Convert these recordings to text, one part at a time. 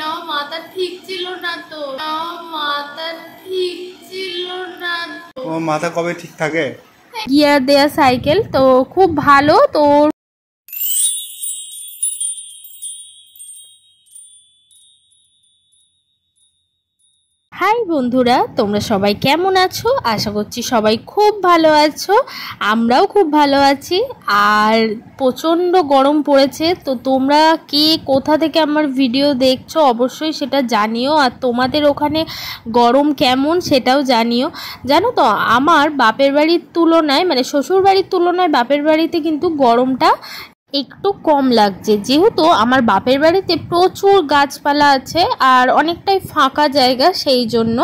না মাথা ঠিক ছিল না তো, মাথা ঠিক ছিল না তো। ও মাথা কবে ঠিক থাকে? গিয়ার দেয়া সাইকেল তো খুব ভালো। তো হাই বন্ধুরা, তোমরা সবাই কেমন আছো? আশা করছি সবাই খুব ভালো আছো। আমরাও খুব ভালো আছি। আর প্রচণ্ড গরম পড়েছে। তো তোমরা কে কোথা থেকে আমার ভিডিও দেখছো অবশ্যই সেটা জানিও। আর তোমাদের ওখানে গরম কেমন সেটাও জানিও। জানো তো, আমার বাপের বাড়ির তুলনায় মানে শ্বশুর বাড়ির তুলনায় বাপের বাড়িতে কিন্তু গরমটা একটু কম লাগছে, যেহেতু আমার বাপের বাড়িতে প্রচুর গাছপালা আছে আর অনেকটাই ফাঁকা জায়গা, সেই জন্য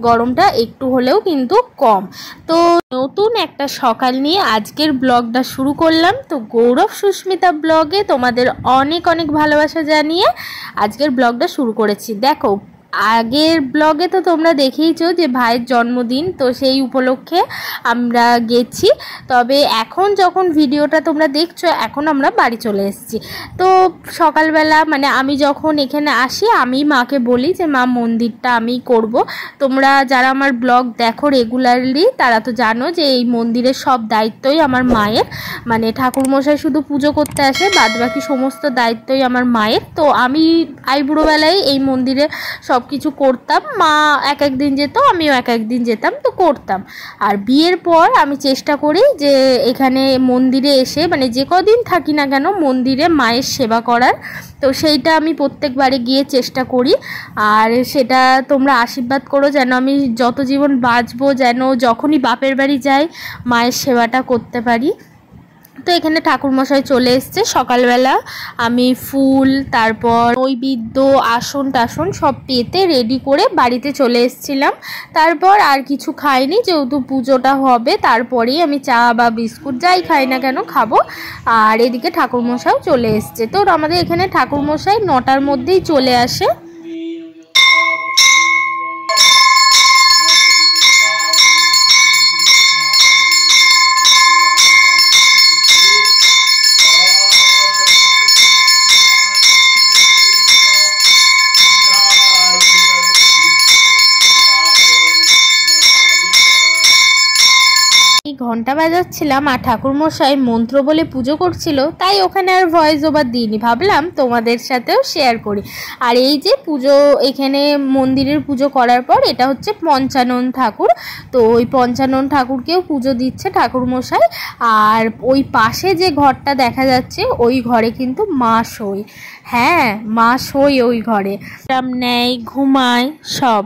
গরমটা একটু হলেও কিন্তু কম। তো নতুন একটা সকাল নিয়ে আজকের ব্লগটা শুরু করলাম। তো গৌরব সুস্মিতা ব্লগে তোমাদের অনেক অনেক ভালোবাসা জানিয়ে আজকের ব্লগটা শুরু করেছি। দেখো, আগের ব্লগে তো তোমরা দেখেইছো যে ভাইয়ের জন্মদিন, তো সেই উপলক্ষে আমরা গেছি। তবে এখন যখন ভিডিওটা তোমরা দেখছো, এখন আমরা বাড়ি চলে এসেছি। তো সকালবেলা মানে আমি যখন এখানে আসি, আমি মাকে বলি যে মা মন্দিরটা আমি করব। তোমরা যারা আমার ব্লগ দেখো রেগুলারলি তারা তো জানো যে এই মন্দিরের সব দায়িত্বই আমার মায়ের। মানে ঠাকুরমশাই শুধু পুজো করতে আসে, বাদবাকি সমস্ত দায়িত্বই আমার মায়ের। তো আমি আইবুড়োবেলায় এই মন্দিরে সব কিছু করতাম। মা এক একদিন যেত, আমিও এক একদিন যেতাম, তো করতাম। আর বিয়ের পর আমি চেষ্টা করি যে এখানে মন্দিরে এসে মানে যে কদিন থাকি না কেন মন্দিরে মায়ের সেবা করার। তো সেইটা আমি প্রত্যেকবারে গিয়ে চেষ্টা করি। আর সেটা তোমরা আশীর্বাদ করো যেন আমি যত জীবন বাঁচবো যেন যখনই বাপের বাড়ি যাই মায়ের সেবাটা করতে পারি। তো এখানে ঠাকুরমশাই চলে এসছে। সকালবেলা আমি ফুল, তারপর নৈবেদ্য, আসন টাসন সব পেতে রেডি করে বাড়িতে চলে এসেছিলাম। তারপর আর কিছু খাইনি, যেহেতু পুজোটা হবে তারপরেই আমি চা বা বিস্কুট যাই খাই না কেন খাবো। আর এদিকে ঠাকুরমশাইও চলে এসছে। তো আমাদের এখানে ঠাকুরমশাই 9টার মধ্যেই চলে আসে। ঘন্টা বাজাচ্ছিলাম আর ঠাকুরমশাই মন্ত্র বলে পুজো করছিল, তাই ওখানে আর ভয়েস ওভার দিইনি, ভাবলাম তোমাদের সাথেও শেয়ার করি। আর এই যে পুজো, এখানে মন্দিরের পুজো করার পর এটা হচ্ছে পঞ্চানন ঠাকুর। তো ওই পঞ্চানন ঠাকুরকেও পুজো দিচ্ছে ঠাকুরমশাই। আর ওই পাশে যে ঘরটা দেখা যাচ্ছে ওই ঘরে কিন্তু মা শোয়। হ্যাঁ, মা শোয় ওই ঘরে, নেয়, ঘুমায় সব।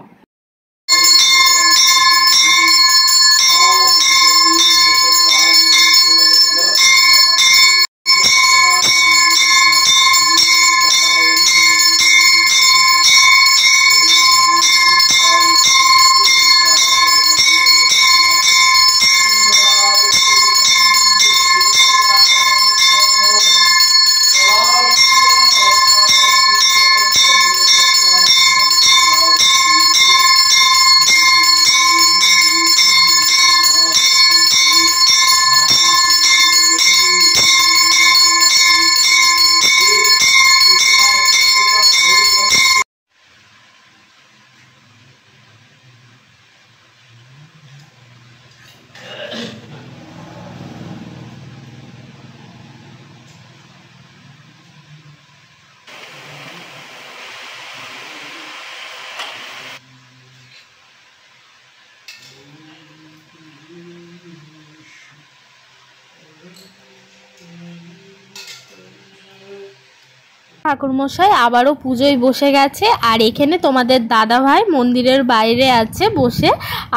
ঠাকুরমশাই আবারও পুজোয় বসে গেছে। আর এখানে তোমাদের দাদা ভাই মন্দিরের বাইরে আছে বসে।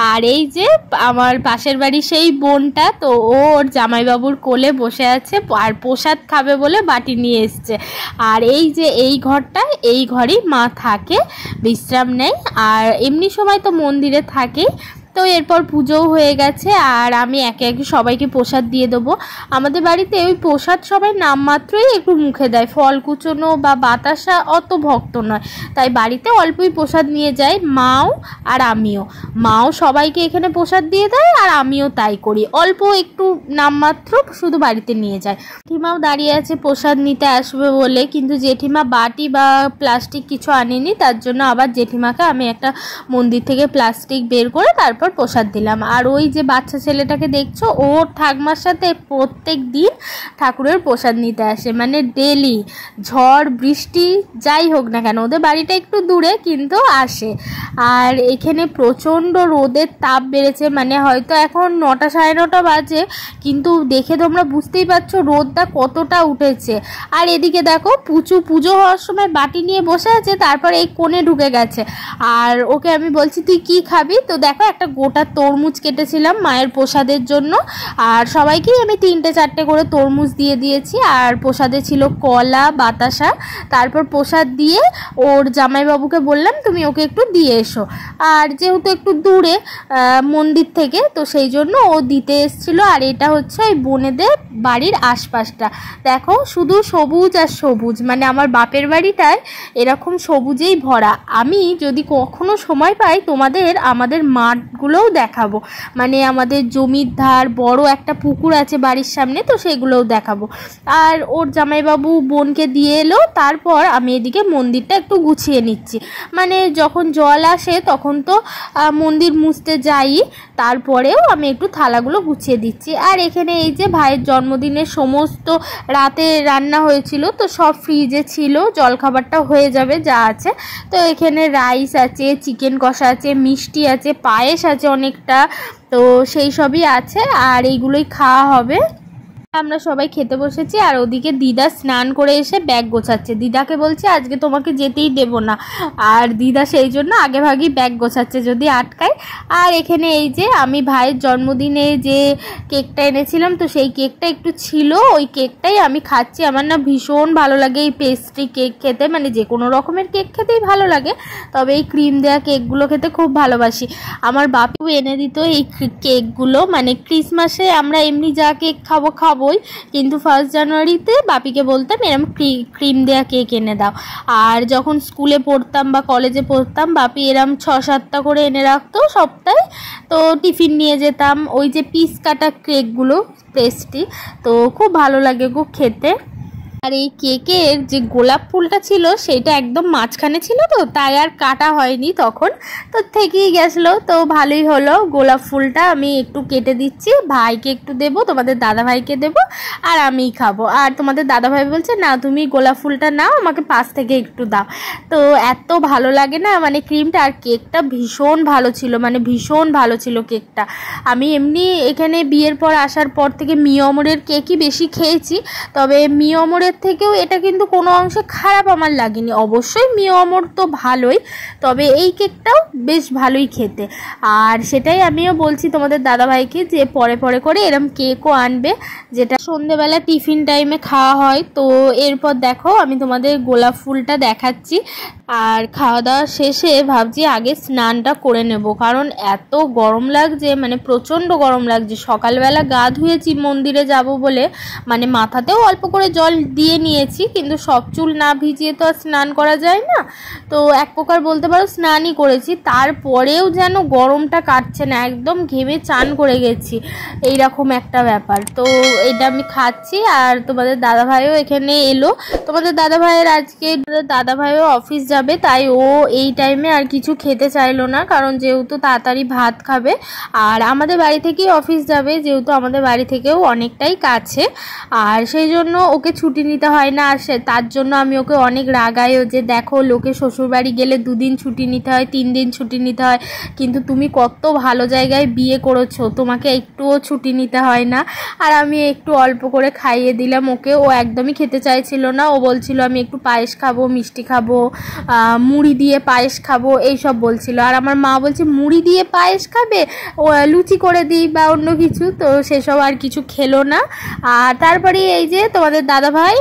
আর এই যে আমার পাশের বাড়ি সেই বোনটা, তো ওর জামাইবাবুর কোলে বসে আছে আর প্রসাদ খাবে বলে বাটি নিয়ে এসছে। আর এই যে এই ঘরটা, এই ঘরেই মা থাকে, বিশ্রাম নেয়। আর এমনি সময় তো মন্দিরে থাকেই। তো এরপর পুজোও হয়ে গেছে আর আমি একে একে সবাইকে প্রসাদ দিয়ে দেবো। আমাদের বাড়িতে ওই প্রসাদ সবাই নামমাত্রই একটু মুখে দেয়, ফল কুচোনো বা বাতাসা অত ভক্ত নয়, তাই বাড়িতে অল্পই প্রসাদ নিয়ে যায় মাও আর আমিও। মাও সবাইকে এখানে প্রসাদ দিয়ে দেয় আর আমিও তাই করি, অল্প একটু নামমাত্র শুধু বাড়িতে নিয়ে যায়। জেঠিমাও দাঁড়িয়ে আছে প্রসাদ নিতে আসবে বলে, কিন্তু জেঠিমা বাটি বা প্লাস্টিক কিছু আনেনি, তার জন্য আবার জেঠিমাকে আমি একটা মন্দির থেকে প্লাস্টিক বের করে তারপর প্রসাদ দিলাম। আর ওই যে বাচ্চা ছেলেটাকে দেখছো, ওর ঠাকমার সাথে প্রত্যেক দিন ঠাকুরের প্রসাদ নিতে আসে, মানে ডেলি, ঝড় বৃষ্টি যাই হোক না কেন, ওদের বাড়িটা একটু দূরে কিন্তু আসে। আর এখানে প্রচণ্ড রোদের তাপ বেড়েছে, মানে হয়তো এখন 9টা সাড়ে 9টা বাজে, কিন্তু দেখে তোমরা বুঝতেই পারছো রোদটা কতটা উঠেছে। আর এদিকে দেখো পুজো হওয়ার সময় বাটি নিয়ে বসে আছে, তারপর এই কোণে ঢুকে গেছে। আর ওকে আমি বলছি তুই কি খাবি, তো দেখো একটা গোটা তরমুজ কেটেছিলাম মায়ের প্রসাদের জন্য, আর সবাইকেই আমি 3টে 4টে করে তরমুজ দিয়ে দিয়েছি। আর প্রসাদে ছিল কলা বাতাসা। তারপর প্রসাদ দিয়ে ওর জামাইবাবুকে বললাম তুমি ওকে একটু দিয়ে এসো, আর যেহেতু একটু দূরে মন্দির থেকে, তো সেই জন্য ও দিতে এসেছিলো। আর এটা হচ্ছে ওই বোনেদের বাড়ির আশপাশটা, দেখো শুধু সবুজ আর সবুজ, মানে আমার বাপের বাড়িটায় এরকম সবুজেই ভরা। আমি যদি কখনো সময় পাই তোমাদের আমাদের মাঠগুলোও দেখাবো, মানে আমাদের জমির ধার বড় একটা পুকুর আছে বাড়ির সামনে, তো সেগুলোও দেখাবো। আর ওর জামাইবাবু বোনকে দিয়ে এলো, তারপর আমি এদিকে মন্দিরটা একটু গুছিয়ে নিচ্ছি, মানে যখন জল আসে তখন তো মন্দির মুছতে যাই, তারপরেও আমি একটু থালাগুলো গুছিয়ে দিচ্ছি। আর এখানে এই যে ভাইয়ের জন্মদিনের সমস্ত রাতে রান্না হয়েছিল, তো সব ফ্রিজে ছিল, জলখাবারটা হয়ে যাবে যা আছে। তো এখানে রাইস আছে, চিকেন কষা আছে, মিষ্টি আছে, পায়েস আছে অনেকটা, তো সেই সবই আছে আর এইগুলোই খাওয়া হবে। আমরা সবাই খেতে বসেছি। আর ওদিকে দিদা স্নান করে এসে ব্যাগ গোছাচ্ছে, দিদাকে বলছে আজকে তোমাকে যেতেই দেব না, আর দিদা সেই জন্য আগে ভাগেই ব্যাগ গোছাচ্ছে যদি আটকায়। আর এখানে এই যে আমি ভাইয়ের জন্মদিনে যে কেকটা এনেছিলাম, তো সেই কেকটা একটু ছিল, ওই কেকটাই আমি খাচ্ছি। আমার না ভীষণ ভালো লাগে এই পেস্ট্রি কেক খেতে, মানে যে কোনো রকমের কেক খেতেই ভালো লাগে, তবে এই ক্রিম দেওয়া কেকগুলো খেতে খুব ভালোবাসি। আমার বাপু এনে দিত এই কেকগুলো, মানে ক্রিসমাসে আমরা এমনি যা কেক খাবোই, কিন্তু 1 জানুয়ারিতে বাপিকে বলতাম এরকম ক্রিম দেওয়া কেক এনে দাও। আর যখন স্কুলে পড়তাম বা কলেজে পড়তাম, বাপি এরম 6-7টা করে এনে রাখতো সপ্তাহে, তো টিফিন নিয়ে যেতাম। ওই যে পিস কাটা কেকগুলো পেস্ট্রি, তো খুব ভালো লাগে গো খেতে। আর এই কেকের যে গোলাপ ফুলটা ছিল সেটা একদম মাঝখানে ছিল, তো তাই আর কাটা হয়নি তখন, তো থেকেই গেছিলো, তো ভালোই হলো। গোলাপ ফুলটা আমি একটু কেটে দিচ্ছি, ভাইকে একটু দেবো, তোমাদের দাদা ভাইকে দেবো, আর আমিই খাবো। আর তোমাদের দাদা ভাই বলছে না তুমি গোলাপ ফুলটা নাও, আমাকে পাশ থেকে একটু দাও। তো এত ভালো লাগে না, মানে ক্রিমটা আর কেকটা ভীষণ ভালো ছিল, মানে ভীষণ ভালো ছিল কেকটা। আমি এমনি এখানে বিয়ের পর আসার পর থেকে মিয়মরের কেকই বেশি খেয়েছি, তবে মিয়মরের থেকেও এটা কিন্তু কোনো অংশে খারাপ আমার লাগেনি। অবশ্যই মিয়মর তো ভালোই, তবে এই কেকটাও বেশ ভালোই খেতে। আর সেটাই আমিও বলছি তোমাদের দাদাভাইকে যে পরে পরে করে এরম কেকও আনবে, যেটা সন্ধেবেলা টিফিন টাইমে খাওয়া হয়। তো এরপর দেখো আমি তোমাদের গোলাপ ফুলটা দেখাচ্ছি। আর খাওয়া দাওয়া শেষে ভাবছি আগে স্নানটা করে নেব, কারণ এত গরম লাগছে, মানে প্রচণ্ড গরম লাগছে। সকালবেলা গা ধুয়েছি মন্দিরে যাব বলে, মানে মাথাতেও অল্প করে জল দিয়ে নিয়েছি, কিন্তু সব চুল না ভিজিয়ে তো আর স্নান করা যায় না, তো এক প্রকার বলতে পারো স্নানই করেছি। তারপরেও যেন গরমটা কাটছে না, একদম ঘেমে চান করে গেছি, এইরকম একটা ব্যাপার। তো এটা আমি খাচ্ছি। আর তোমাদের দাদাভাইও এখানে এলো, তোমাদের দাদাভাইয়ের আজকে দাদাভাইও অফিস যাবে, তাই ও এই টাইমে আর কিছু খেতে চাইলো না, কারণ যেহেতু তাড়াতাড়ি ভাত খাবে। আর আমাদের বাড়ি থেকেই অফিস যাবে, যেহেতু আমাদের বাড়ি থেকেও অনেকটাই কাছে, আর সেই জন্য ওকে ছুটি নিতে হয় না। আর তার জন্য আমি ওকে অনেক রাগাইও যে দেখো লোকে শ্বশুরবাড়ি গেলে 2 দিন ছুটি নিতে হয়, 3 দিন ছুটি নিতে হয়, কিন্তু তুমি কত ভালো জায়গায় বিয়ে করেছো, তোমাকে একটুও ছুটি নিতে হয় না। আর আমি একটু অল্প করে খাইয়ে দিলাম ওকে, ও একদমই খেতে চাইছিল না, ও বলছিল আমি একটু পায়েস খাবো, মিষ্টি খাবো, মুড়ি দিয়ে পায়েস খাবো, এইসব বলছিল। আর আমার মা বলছে মুড়ি দিয়ে পায়েস খাবে, ও লুচি করে দিই বা অন্য কিছু, তো সেসব আর কিছু খেলো না। আর তারপরে এই যে তোমাদের দাদাভাই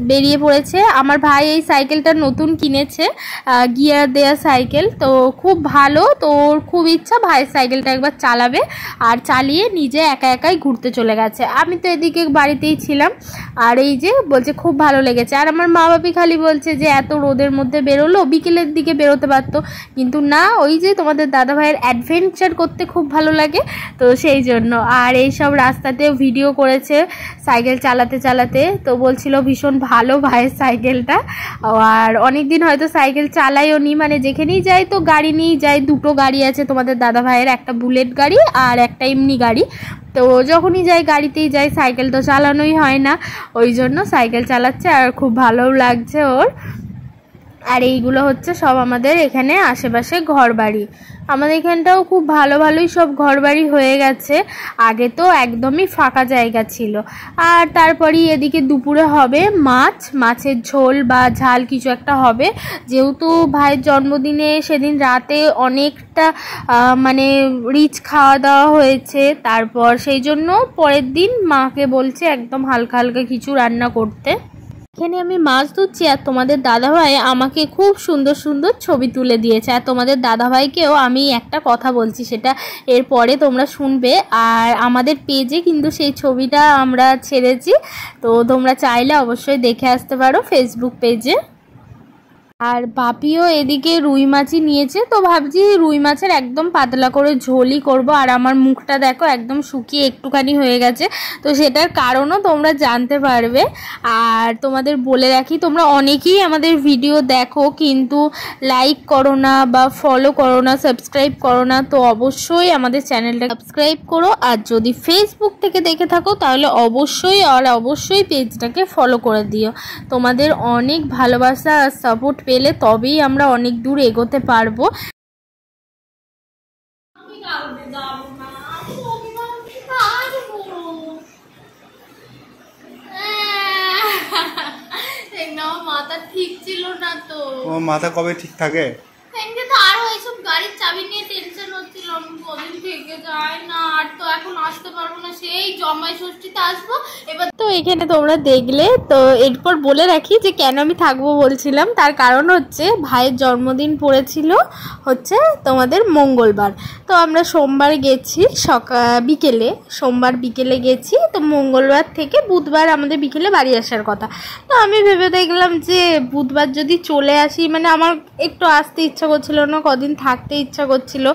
বেরিয়ে পড়েছে। আমার ভাই এই সাইকেলটা নতুন কিনেছে, গিয়ার দেয়া সাইকেল, তো খুব ভালো। তো ওর খুব ইচ্ছা ভাইয়ের সাইকেলটা একবার চালাবে, আর চালিয়ে নিজে একা একাই ঘুরতে চলে গেছে। আমি তো এদিকে বাড়িতেই ছিলাম, আর এই যে বলছে খুব ভালো লেগেছে। আর আমার মা বাপি খালি বলছে যে এত রোদের মধ্যে বেরোলো, বিকেলের দিকে বেরোতে পারতো, কিন্তু না, ওই যে তোমাদের দাদা ভাইয়ের অ্যাডভেঞ্চার করতে খুব ভালো লাগে, তো সেই জন্য। আর এই সব রাস্তাতেও ভিডিও করেছে সাইকেল চালাতে চালাতে, তো বলছিল ভীষণ ভালো ভাইয়ের সাইকেলটা। আর অনেক দিন হয়তো সাইকেল চালাইও নি, মানে যেখানেই যাই তো গাড়ি নিয়েই যাই। দুটো গাড়ি আছে তোমাদের দাদা ভাইয়ের, একটা বুলেট গাড়ি আর একটা এমনি গাড়ি। তো যখনই যাই গাড়িতেই যাই, সাইকেল তো চালানোই হয় না, ওই জন্য সাইকেল চালাচ্ছে আর খুব ভালোও লাগছে ওর। আর এইগুলো হচ্ছে সব আমাদের এখানে আশেপাশে ঘরবাড়ি। আমাদের এখানটাও খুব ভালো ভালোই সব ঘরবাড়ি হয়ে গেছে, আগে তো একদমই ফাঁকা জায়গা ছিল। আর তারপরেই এদিকে দুপুরে হবে মাছের ঝোল বা ঝাল কিছু একটা হবে, যেহেতু ভাইয়ের জন্মদিনে সেদিন রাতে অনেকটা মানে রিচ খাওয়া দাওয়া হয়েছে, তারপর সেই জন্য পরের দিন মাকে বলছে একদম হালকা হালকা কিছু রান্না করতে। এখানে আমি মাছ ধুচ্ছি, আর তোমাদের দাদাভাই আমাকে খুব সুন্দর সুন্দর ছবি তুলে দিয়েছে। আর তোমাদের দাদাভাইকেও আমি একটা কথা বলছি, সেটা এরপরে তোমরা শুনবে। আর আমাদের পেজে কিন্তু সেই ছবিটা আমরা ছেড়েছি, তো তোমরা চাইলে অবশ্যই দেখে আসতে পারো ফেসবুক পেজে। আর বাপিও এদিকে রুই মাছই নিয়েছে, তো ভাবছি রুই মাছের একদম পাতলা করে ঝোলই করব। আর আমার মুখটা দেখো একদম শুকিয়ে একটুখানি হয়ে গেছে, তো সেটার কারণও তোমরা জানতে পারবে। আর তোমাদের বলে রাখি, তোমরা অনেকেই আমাদের ভিডিও দেখো কিন্তু লাইক করো না বা ফলো করো না, সাবস্ক্রাইব করো না, তো অবশ্যই আমাদের চ্যানেলটা সাবস্ক্রাইব করো। আর যদি ফেসবুক থেকে দেখে থাকো তাহলে অবশ্যই পেজটাকে ফলো করে দিও। তোমাদের অনেক ভালোবাসা আর সাপোর্ট পেলে তবেই আমরা অনেক দূর এগোতে পারবো। মাথা ঠিক ছিল না তো। ও মাথা কবে ঠিক থাকে? আরো এইসব গাড়ির চাবি নিয়ে টেনশন হচ্ছিল, আমি কদিন থেকে যাই না, আর তো এখন আসতে পারবো না, সেই জমাই ষষ্ঠীতে আসবো এবার। তো এখানে তোমরা দেখলে, তো এরপর বলে রাখি যে কেন আমি থাকবো বলছিলাম, তার কারণ হচ্ছে ভাইয়ের জন্মদিন পড়েছিল হচ্ছে তোমাদের মঙ্গলবার। তো আমরা সোমবার গেছি বিকেলে, সোমবার বিকেলে গেছি, তো মঙ্গলবার থেকে বুধবার আমাদের বিকেলে বাড়ি আসার কথা। তো আমি ভেবে দেখলাম যে বুধবার যদি চলে আসি, মানে আমার একটু আসতে ইচ্ছা করছিল না, কদিন থাকতে ইচ্ছা করছিল।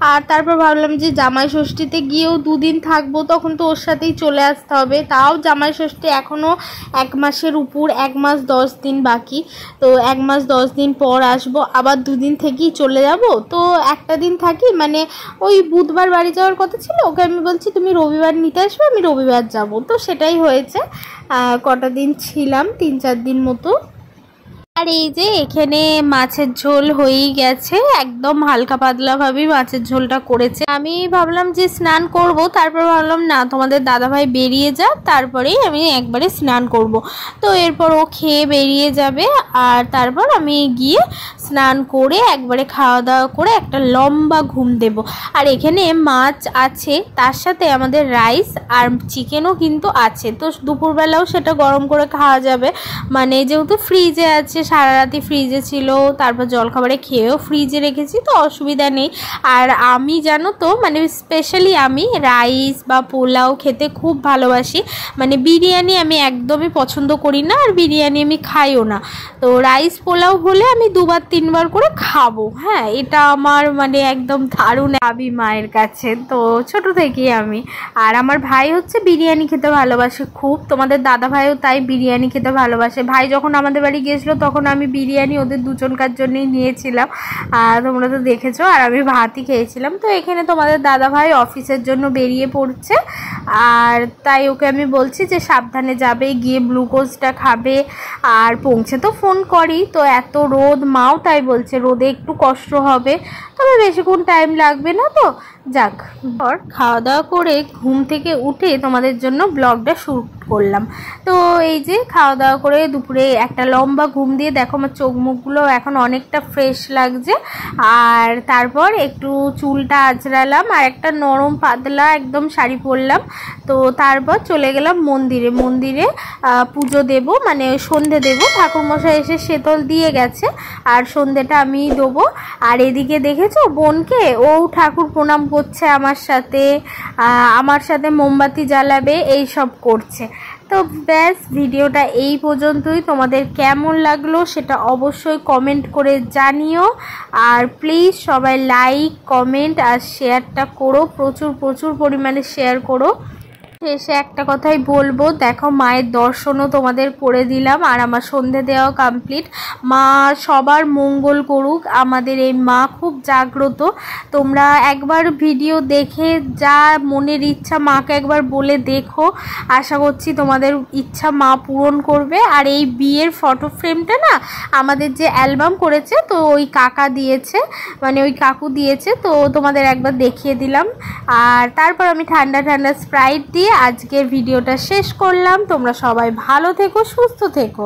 আর তারপর ভাবলাম যে জামাই ষষ্ঠীতে গিয়েও দুদিন থাকবো, তখন তো ওর সাথেই চলে আসতে হবে। তাও জামাই ষষ্ঠী এখনও 1 মাসের উপর, 1 মাস 10 দিন বাকি, তো 1 মাস 10 দিন পর আসবো, আবার দুদিন থেকেই চলে যাব। তো একটা দিন থাকি, মানে ওই বুধবার বাড়ি যাওয়ার কথা ছিল, ওকে আমি বলছি তুমি রবিবার নিতে আসবে, আমি রবিবার যাব। তো সেটাই হয়েছে, কটা দিন ছিলাম, 3-4 দিন মতো। আর এই যে এখানে মাছের ঝোল হয়েই গেছে, একদম হালকা পাতলাভাবেই মাছের ঝোলটা করেছে। আমি ভাবলাম যে স্নান করব, তারপর ভাবলাম না, তোমাদের দাদাভাই বেরিয়ে যাক, তারপরেই আমি একবারে স্নান করব। তো এরপর ও খেয়ে বেরিয়ে যাবে, আর তারপর আমি গিয়ে স্নান করে একবারে খাওয়া দাওয়া করে একটা লম্বা ঘুম দেব। আর এখানে মাছ আছে, তার সাথে আমাদের রাইস আর চিকেনও কিন্তু আছে, তো দুপুরবেলাও সেটা গরম করে খাওয়া যাবে। মানে যেহেতু ফ্রিজে আছে, সারা রাতি ফ্রিজে ছিল, তারপর জলখাবারে খেয়েও ফ্রিজে রেখেছি, তো অসুবিধা নেই। আর আমি জানো তো, মানে স্পেশালি আমি রাইস বা পোলাও খেতে খুব ভালোবাসি, মানে বিরিয়ানি আমি একদমই পছন্দ করি না, আর বিরিয়ানি আমি খাইও না। তো রাইস পোলাও হলে আমি 2-3 বার করে খাবো। হ্যাঁ, এটা আমার মানে একদম দারুণ দাবি মায়ের কাছে, তো ছোট থেকেই আমি। আর আমার ভাই হচ্ছে বিরিয়ানি খেতে ভালোবাসে খুব, তোমাদের দাদা ভাইও তাই বিরিয়ানি খেতে ভালোবাসে। ভাই যখন আমাদের বাড়ি গিয়েছিলো তখন আমি বিরিয়ানি ওদের দুজনকার জন্যই নিয়েছিলাম, আর তোমরা তো দেখেছো। আর আমি ভাতই খেয়েছিলাম। তো এখানে তোমাদের দাদা ভাই অফিসের জন্য বেরিয়ে পড়ছে, আর তাই ওকে আমি বলছি যে সাবধানে যাবে, গিয়ে গ্লুকোজটা খাবে। আর পৌঁছে তো ফোন করি, তো এত রোদ, মাও তাই বলছে রোদে একটু কষ্ট হবে, তবে বেশিক্ষণ টাইম লাগবে না। তো যাক, খাওয়া দাওয়া করে ঘুম থেকে উঠে তোমাদের জন্য ব্লগটা শুরু করলাম। তো এই যে খাওয়া দাওয়া করে দুপুরে একটা লম্বা ঘুম দিয়ে দেখো আমার চোখ মুখগুলো এখন অনেকটা ফ্রেশ লাগছে। আর তারপর একটু চুলটা আঁচড়ালাম আর একটা নরম পাতলা একদম শাড়ি পরলাম। তো তারপর চলে গেলাম মন্দিরে পুজো দেব, মানে সন্ধে দেব। ঠাকুরমশাই এসে শেতল দিয়ে গেছে আর সন্ধেটা আমি দেবো। আর এদিকে দেখেছো বোনকে, ও ঠাকুর প্রণাম করছে আমার সাথে মোমবাতি জ্বালাবে, এই সব করছে। তো ব্যাস ভিডিওটা এই পর্যন্তই। তোমাদের কেমন লাগলো সেটা অবশ্যই কমেন্ট করে জানিও। আর প্লিজ সবাই লাইক কমেন্ট আর শেয়ারটা করো, প্রচুর পরিমাণে শেয়ার করো। শেষে একটা কথাই বলবো, দেখো মায়ের দর্শনও তোমাদের করে দিলাম আর আমার সন্ধে দেওয়া কমপ্লিট। মা সবার মঙ্গল করুক, আমাদের এই মা খুব জাগ্রত। তোমরা একবার ভিডিও দেখে যা মনের ইচ্ছা মাকে একবার বলে দেখো, আশা করছি তোমাদের ইচ্ছা মা পূরণ করবে। আর এই বিয়ের ফটো ফ্রেমটা না আমাদের যে অ্যালবাম করেছে, তো ওই কাকা দিয়েছে, মানে ওই কাকু দিয়েছে, তো তোমাদের একবার দেখিয়ে দিলাম। আর তারপর আমি ঠান্ডা স্প্রাইট দিয়ে আজকের ভিডিওটা শেষ করলাম। তোমরা সবাই ভালো থেকো, সুস্থ থেকো।